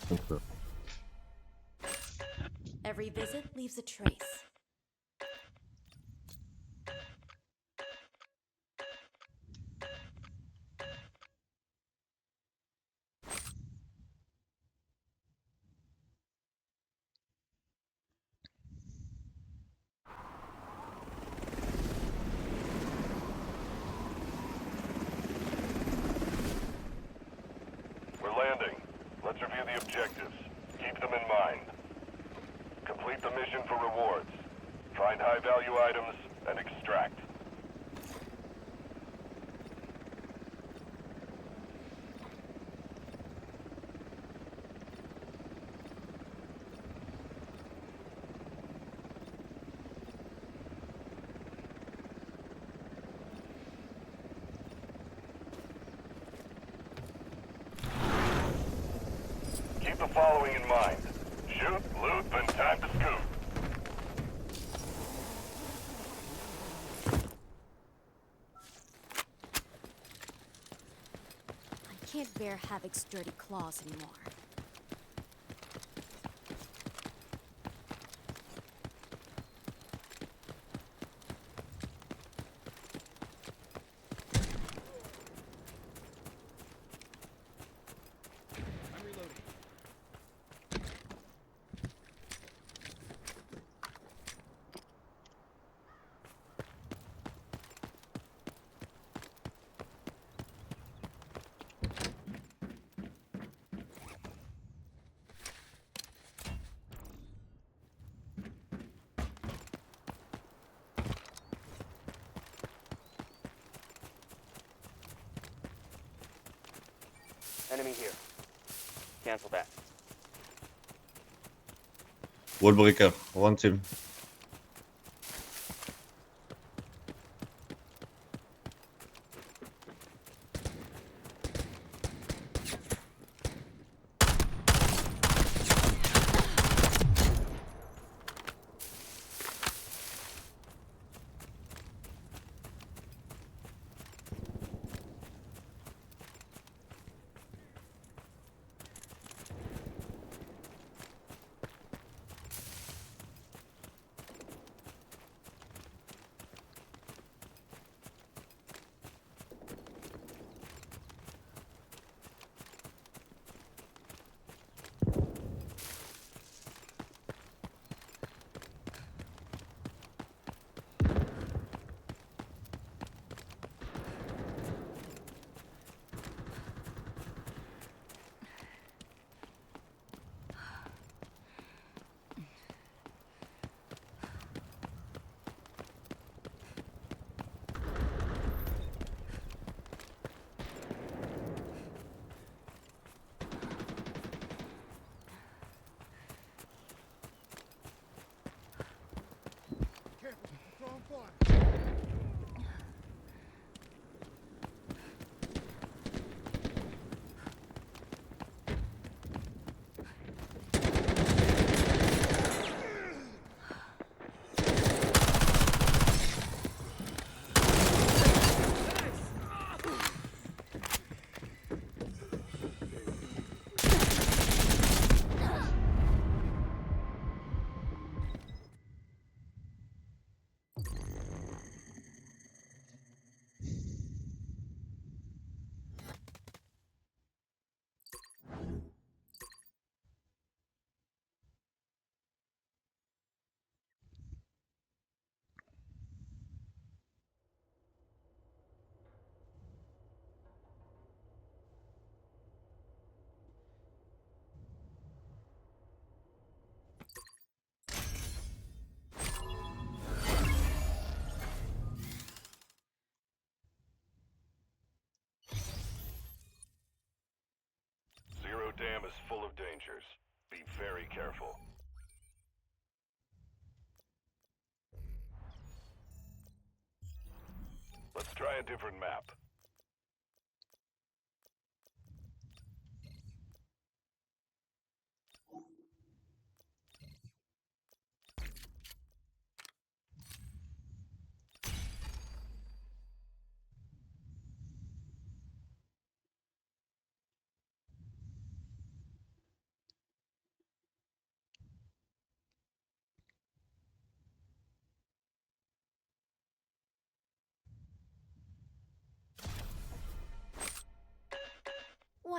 Confirm. Every visit leaves a trace. We're landing. Let's review the objectives. Keep them in mind. Complete the mission for rewards. Find high-value items and extract. Keep the following in mind. Shoot, loot, then time to scoot. I can't bear Havoc's dirty claws anymore. Enemy here. Cancel that. Wallbreaker, one team. Zero Dam is full of dangers. Be very careful. Let's try a different map.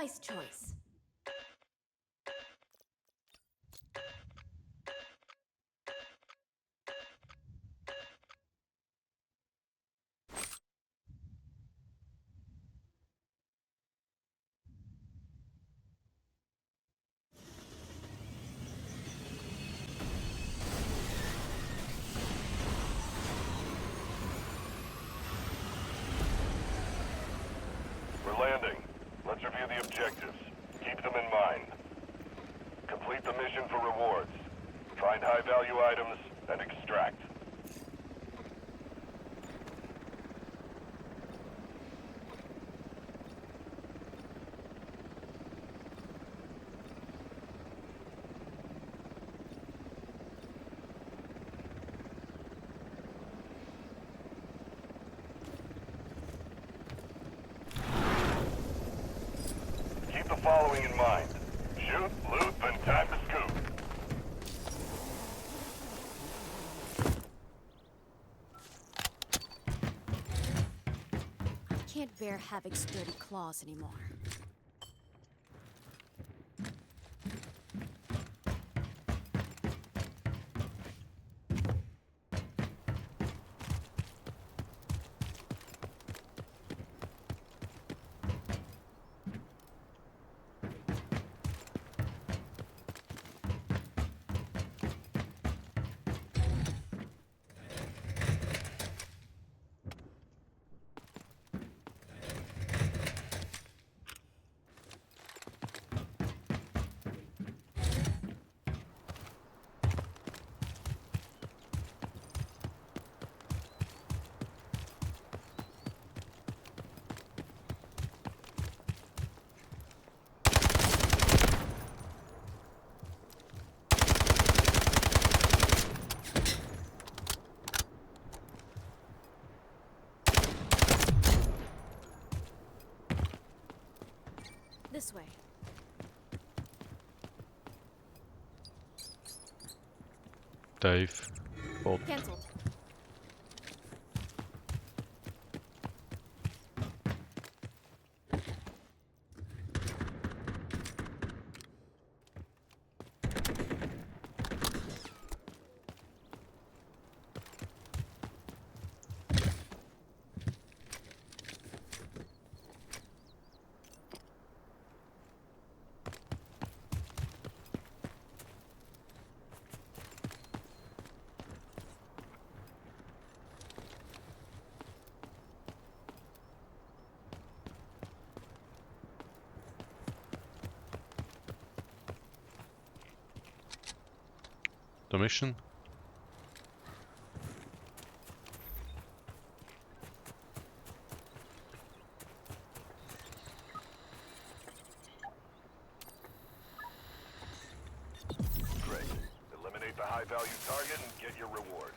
Nice choice. We're landing. Let's review the objectives. Keep them in mind. Complete the mission for rewards. Find high-value items and extract. Keep the following in mind. Shoot, loot, then time to scoop. I can't bear Havoc's dirty claws anymore. This way. Dave. Bob. Cancelled. The mission? Great. Eliminate the high-value target and get your reward.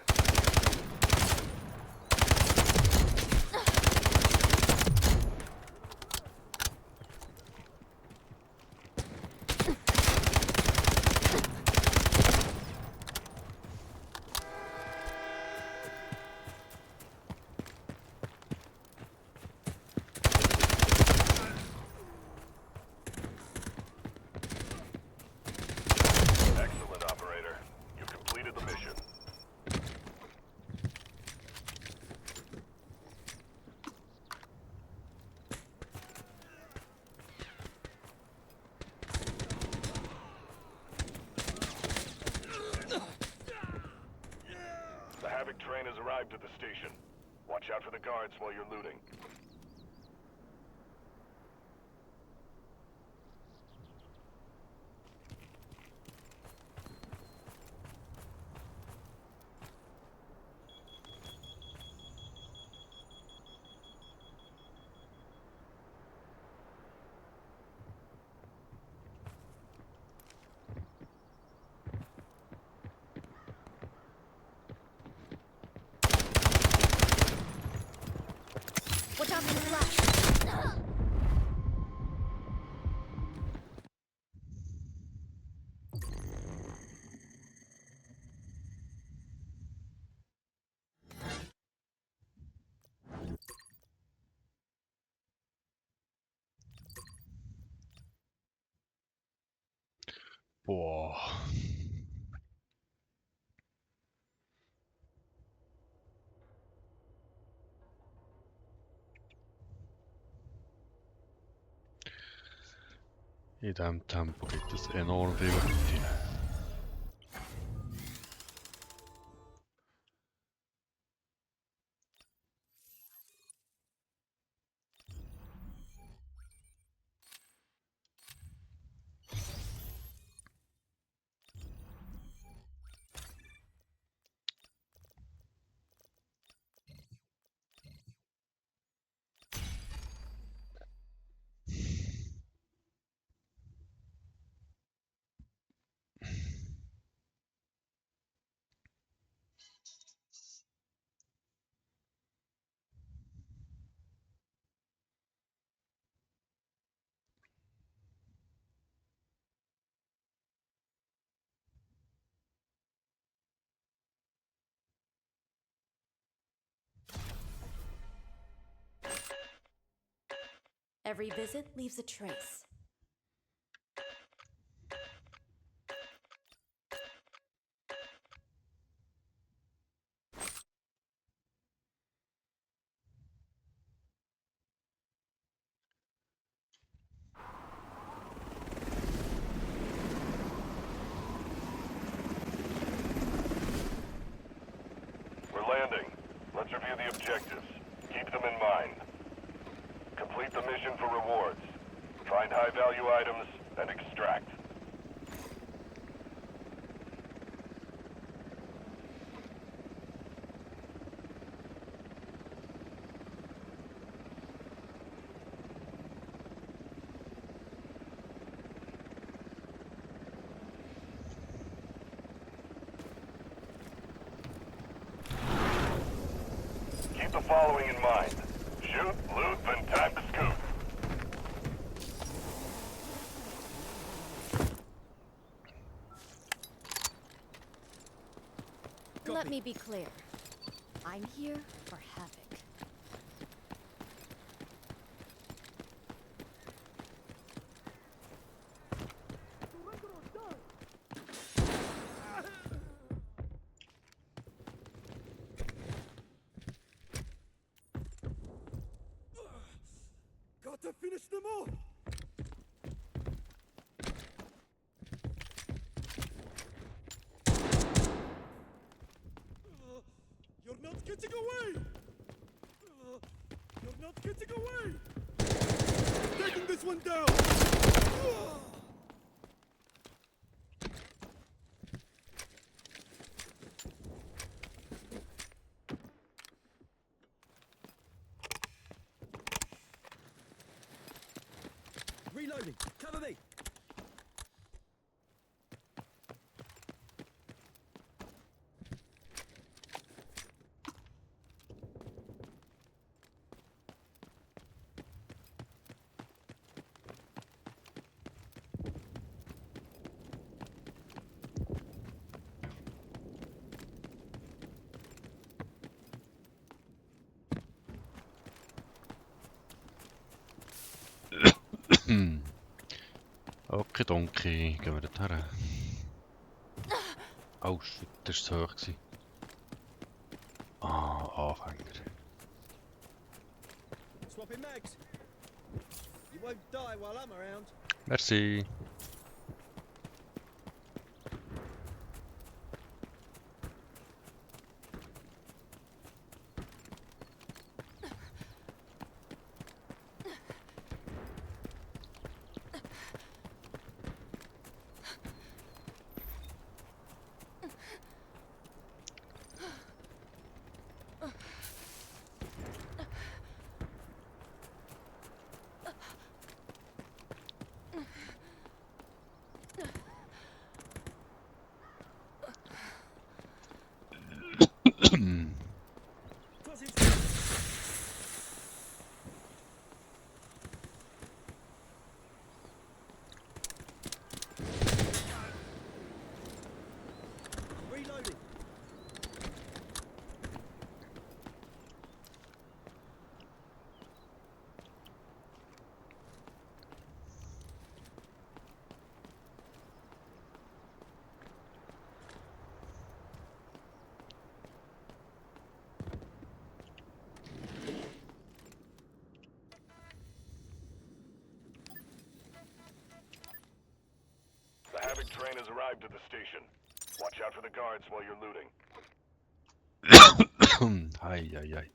Excellent, operator. You completed the mission. The Havoc train has arrived at the station. Watch out for the guards while you're looting. Watch out for the flash. Boah. In diesem Tempo gibt es enorm viele Leute rein. Every visit leaves a trace. We're landing. Let's review the objectives. Keep them in mind. Complete the mission for rewards. Find high-value items and extract. Keep the following in mind. Shoot, loot, then time to scoop. Let me be clear. I'm here for havoc. Got to finish them off! You're not getting away! You're not getting away! Taking this one down! Reloading! Cover me! Okay, Donkey, gehen wir dort her. Oh shit, das war zu hoch. Ah, Anfänger. Swapping mags! You won't die while I'm around. Merci. has arrived at the station. Watch out for the guards while you're looting. Ei, ei, ei.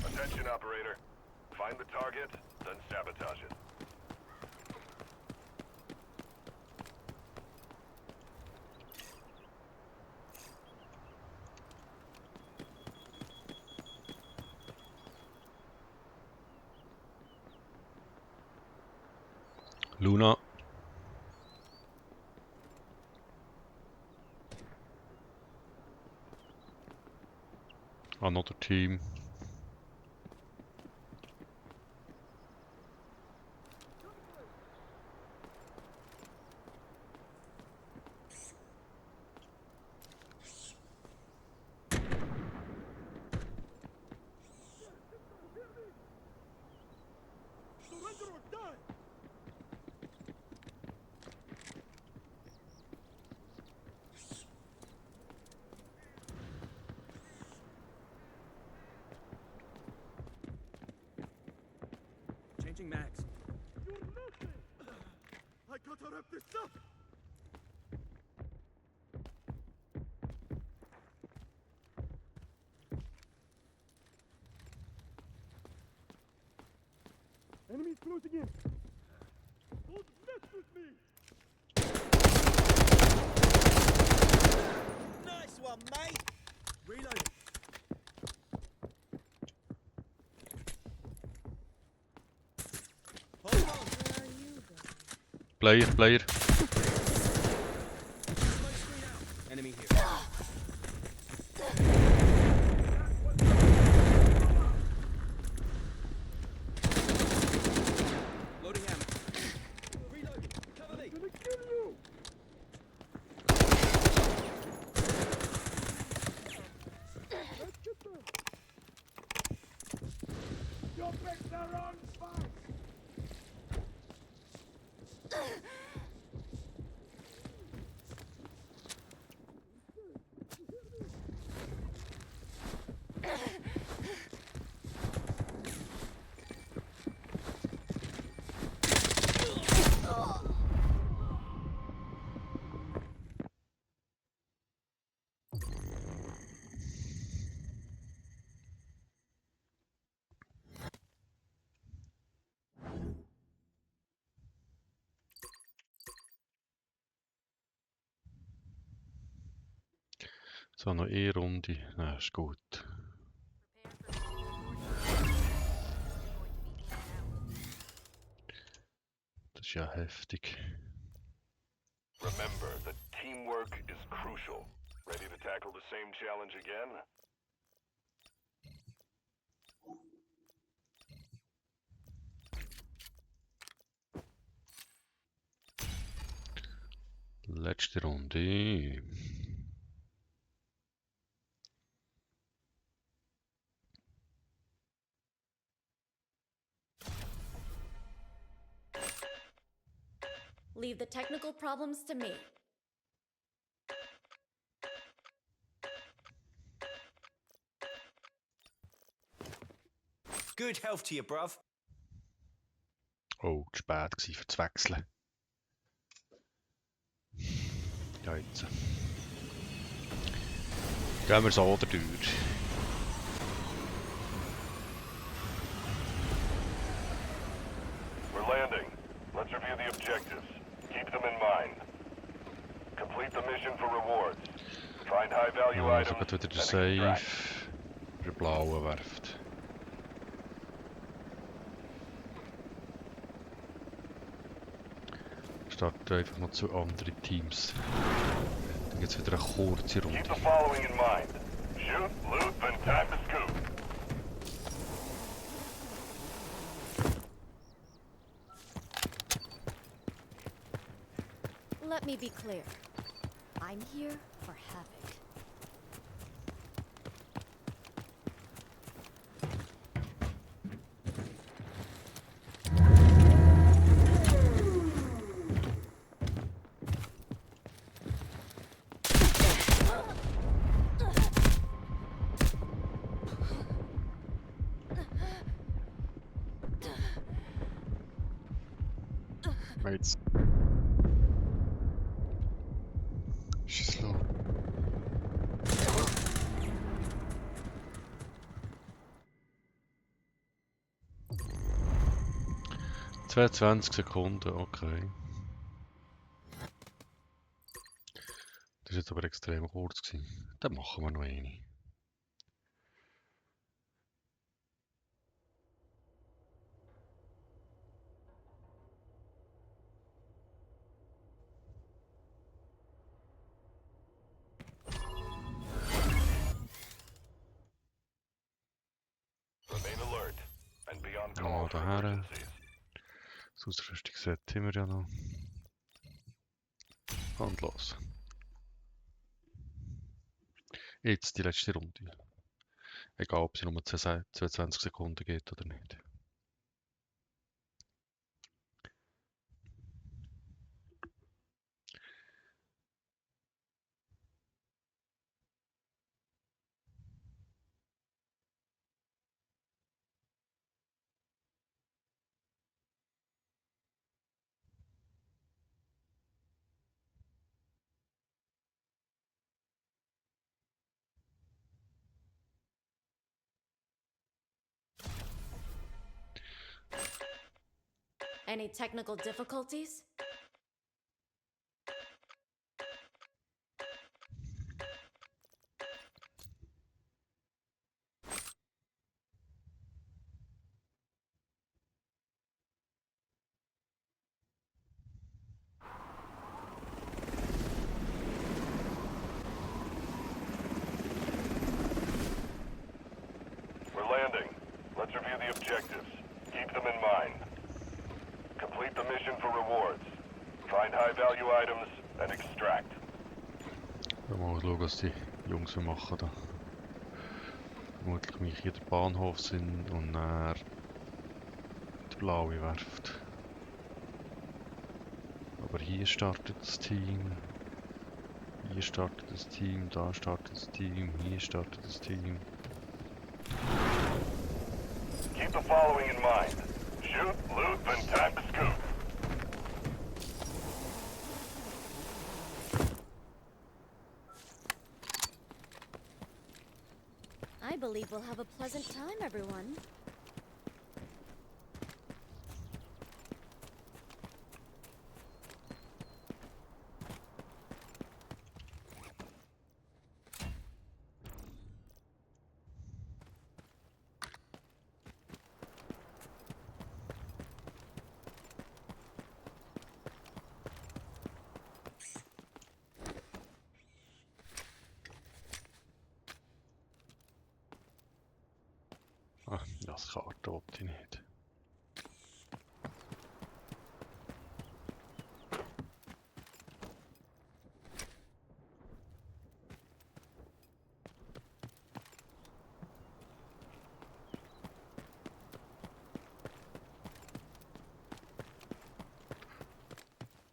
Attention, operator. Find the target, then sabotage it. Luna. Another team. Surrender or die! Changing mags. You're nothing! I gotta wrap this up! Enemies closing in! Don't mess with me! Nice one, mate! Reloading. Hold on! Player. Smoke screen out! Enemy here. Loading ammo. Reloading. Cover me. I'm gonna kill you. Let's get them. You picked the wrong spot. So, noch eine Runde. Na, ist gut. Das ist ja heftig. Remember that teamwork is crucial. Ready to tackle the same challenge again? Letzte Runde. Leave the technical problems to me. Good health to you, bruv. Oh, zu spät gewesen für das Wechseln. Ja, jetzt. Gehen wir so oder durch. We're landing. Let's review the objectives. Keep them in mind. Complete the mission for rewards. Find high-value Also items geht wieder der and Safe. extract. Der blauen Werft. Starten einfach noch zu anderen Teams. Dann gibt es wieder eine kurze Runde. Keep the following in mind. Shoot, loot, then time to scoop. me be clear. I'm here for havoc. Mates. She's low. ...22 Sekunden, okay. Das war jetzt aber extrem kurz gewesen. Dann machen wir noch eine. Remain alert and be on Ja, call for daher. emergencies. Das Ausrüstungsset haben wir ja noch. Und los. Jetzt die letzte Runde. Egal, ob sie nur 22 Sekunden geht oder nicht. Any technical difficulties? We're landing. Let's review the objectives. Keep them in mind. Complete the mission for rewards. Find high-value items and extract. Mal schauen, was die Jungs machen da. Vermutlich mich hier der Bahnhof sind und dann die blaue Werft. Aber hier startet das Team. Hier startet das Team, da startet das Team, hier startet das Team. Keep the following in mind. Shoot, loot, then time to scoop. I believe we'll have a pleasant time, everyone. Ah, das Karte wollte ich nicht.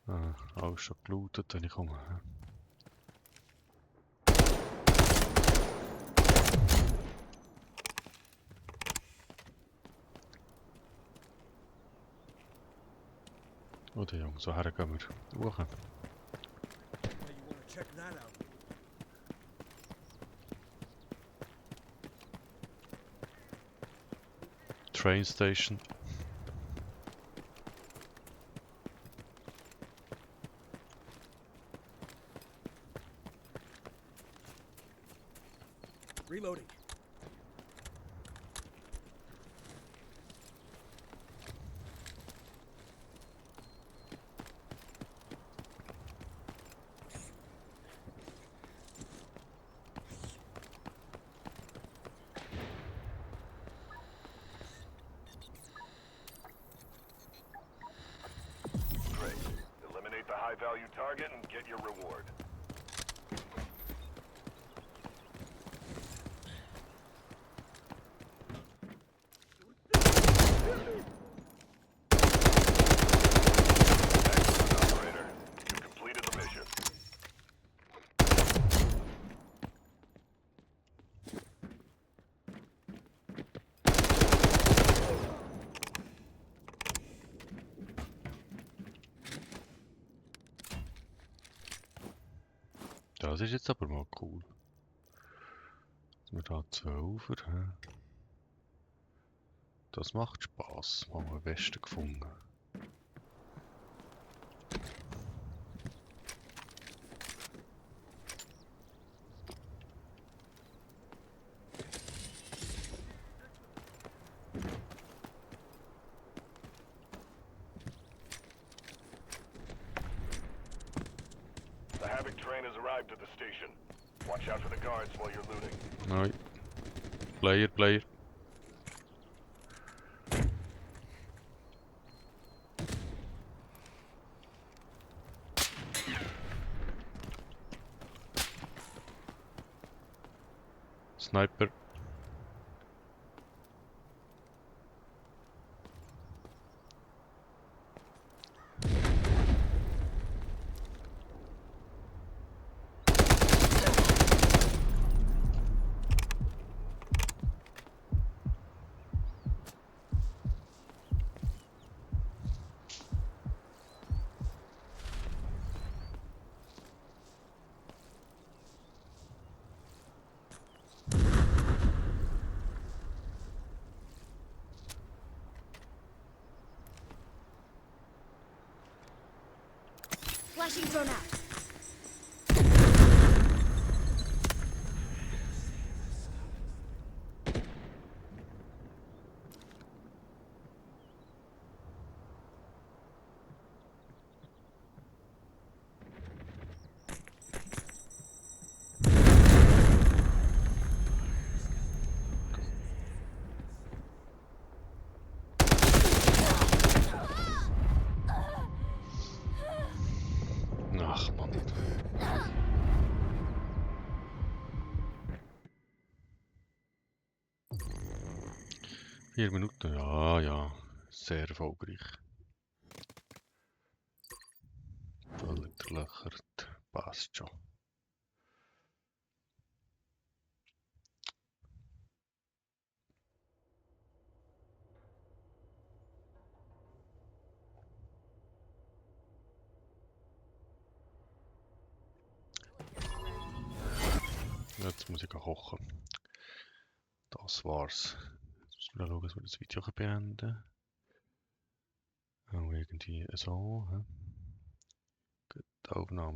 Ah, alles schon gelootet, wenn ich komme. Oder Jungs, so her gehen wir hoch. Hey, you wanna check that out? Train station. Reloading. Great. Eliminate the high-value target and get your reward. Excellent, operator. You completed the mission. Das ist jetzt aber mal cool. Dass wir da 12 haben. Das macht Spaß. Haben wir Westen gefunden. The Havoc train has arrived at the station. Watch out for the guards while you're looting. Nein. Player. Sniper. Flashing drone out. Ach man. Vier Minuten, ja. Sehr erfolgreich. Völlig gelöchert. Passt schon. Jetzt muss ich kochen. Das war's. Jetzt müssen wir schauen, dass wir das Video beenden können. Auch irgendwie so. Gut, Aufnahme.